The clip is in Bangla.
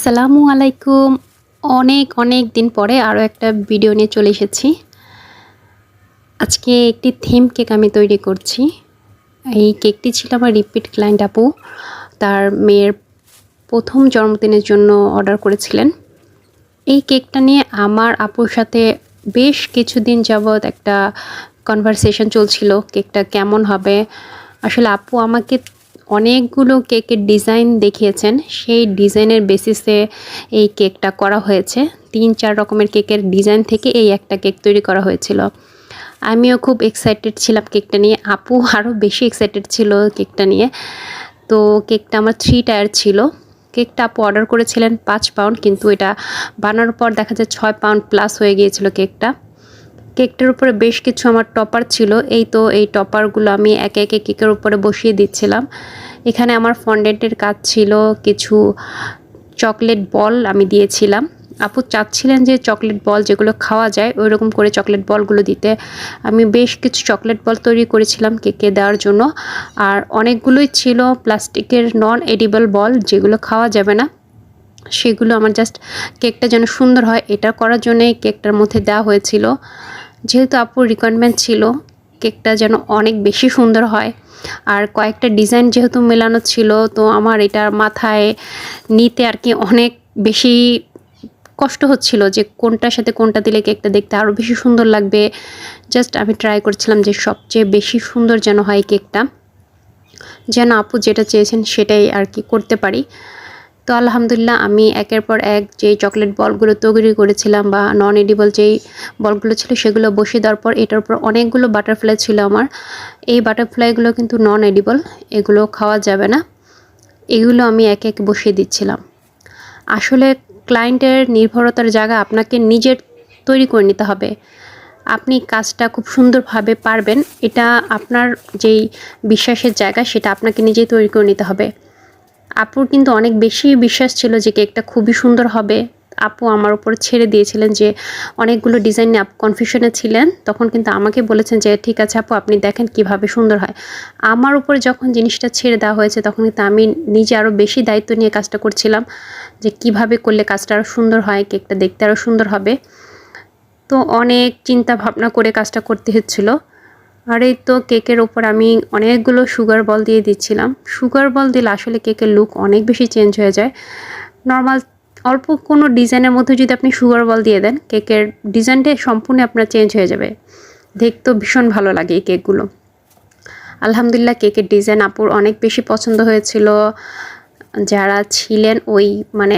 আসসালামু আলাইকুম। অনেক অনেক দিন পরে আরও একটা ভিডিও নিয়ে চলে এসেছি। আজকে একটি থিম কেক আমি তৈরি করছি। এই কেকটি ছিল আমার রিপিট ক্লায়েন্ট আপু, তার মেয়ের প্রথম জন্মদিনের জন্য অর্ডার করেছিলেন। এই কেকটা নিয়ে আমার আপুর সাথে বেশ কিছুদিন যাবৎ একটা কনভারসেশন চলছিল, কেকটা কেমন হবে। আসলে আপু আমাকে অনেকগুলো কেকের ডিজাইন দেখিয়েছেন, সেই ডিজাইনের বেসিসে এই কেকটা করা হয়েছে। 3-4 রকমের কেকের ডিজাইন থেকে এই একটা কেক তৈরি করা হয়েছিল। আমিও খুব এক্সাইটেড ছিলাম কেকটা নিয়ে, আপু আরও বেশি এক্সাইটেড ছিল কেকটা নিয়ে। তো কেকটা আমার 3 টায়ার ছিল। কেকটা আপু অর্ডার করেছিলেন 5 পাউন্ড, কিন্তু এটা বানানোর পর দেখা যায় 6 পাউন্ড প্লাস হয়ে গিয়েছিল কেকটা। কেকটার উপরে বেশ কিছু আমার টপার ছিল, এই টপারগুলো আমি একে একে কেকের উপরে বসিয়ে দিচ্ছিলাম। এখানে আমার ফন্ডেন্টের কাজ ছিল, কিছু চকলেট বল আমি দিয়েছিলাম। আপু চাচ্ছিলেন যে চকলেট বল যেগুলো খাওয়া যায় ওই রকম করে চকলেট বলগুলো দিতে। আমি বেশ কিছু চকলেট বল তৈরি করেছিলাম কেকে দেওয়ার জন্য। আর অনেকগুলোই ছিল প্লাস্টিকের নন এডিবল বল, যেগুলো খাওয়া যাবে না। সেগুলো আমার জাস্ট কেকটা যেন সুন্দর হয় এটা করার জন্যই কেকটার মধ্যে দেওয়া হয়েছিল। যেহেতু আপুর রিকোয়ারমেন্ট ছিল কেকটা যেন অনেক বেশি সুন্দর হয়, আর কয়েকটা ডিজাইন যেহেতু মেলানো ছিল, তো আমার এটার মাথায় নিতে আর কি অনেক বেশি কষ্ট হচ্ছিল যে কোনটার সাথে কোনটা দিলে কেকটা দেখতে আরও বেশি সুন্দর লাগবে। জাস্ট আমি ট্রাই করছিলাম যে সবচেয়ে বেশি সুন্দর যেন হয় কেকটা, যেন আপু যেটা চেয়েছেন সেটাই আর কি করতে পারি। তো আলহামদুলিল্লাহ আমি একের পর এক যেই চকলেট বলগুলো তৈরি করেছিলাম বা নন এডিবল যেই বলগুলো ছিল সেগুলো বসিয়ে দেওয়ার পর এটার উপর অনেকগুলো বাটারফ্লাই ছিল আমার। এই বাটারফ্লাইগুলো কিন্তু নন এডিবল, এগুলো খাওয়া যাবে না। এগুলো আমি একে একে বসিয়ে দিচ্ছিলাম। আসলে ক্লায়েন্টের নির্ভরতার জায়গা আপনাকে নিজের তৈরি করে নিতে হবে। আপনি কাজটা খুব সুন্দরভাবে পারবেন, এটা আপনার যেই বিশ্বাসের জায়গা সেটা আপনাকে নিজেই তৈরি করে নিতে হবে। আপুর কিন্তু অনেক বেশি বিশ্বাস ছিল যে কেকটা খুবই সুন্দর হবে। আপু আমার উপর ছেড়ে দিয়েছিলেন যে অনেকগুলো ডিজাইন নিয়ে আপু কনফিউশনে ছিলেন, তখন কিন্তু আমাকে বলেছেন যে ঠিক আছে আপু আপনি দেখেন কিভাবে সুন্দর হয়। আমার উপরে যখন জিনিসটা ছেড়ে দেওয়া হয়েছে তখন কিন্তু আমি নিজে আরও বেশি দায়িত্ব নিয়ে কাজটা করছিলাম যে কিভাবে করলে কাজটা আরও সুন্দর হয়, কেকটা দেখতে আরও সুন্দর হবে। তো অনেক চিন্তা ভাবনা করে কাজটা করতে হচ্ছিল। আর এই তো কেকের ওপর আমি অনেকগুলো সুগার বল দিয়ে দিচ্ছিলাম। সুগার বল দিলে আসলে কেকের লুক অনেক বেশি চেঞ্জ হয়ে যায়। নর্মাল অল্প কোনো ডিজাইনের মধ্যে যদি আপনি সুগার বল দিয়ে দেন, কেকের ডিজাইনটা সম্পূর্ণ আপনার চেঞ্জ হয়ে যাবে। দেখতেও ভীষণ ভালো লাগে এই কেকগুলো। আলহামদুলিল্লাহ কেকের ডিজাইন আপুর অনেক বেশি পছন্দ হয়েছিল। যারা ছিলেন ওই মানে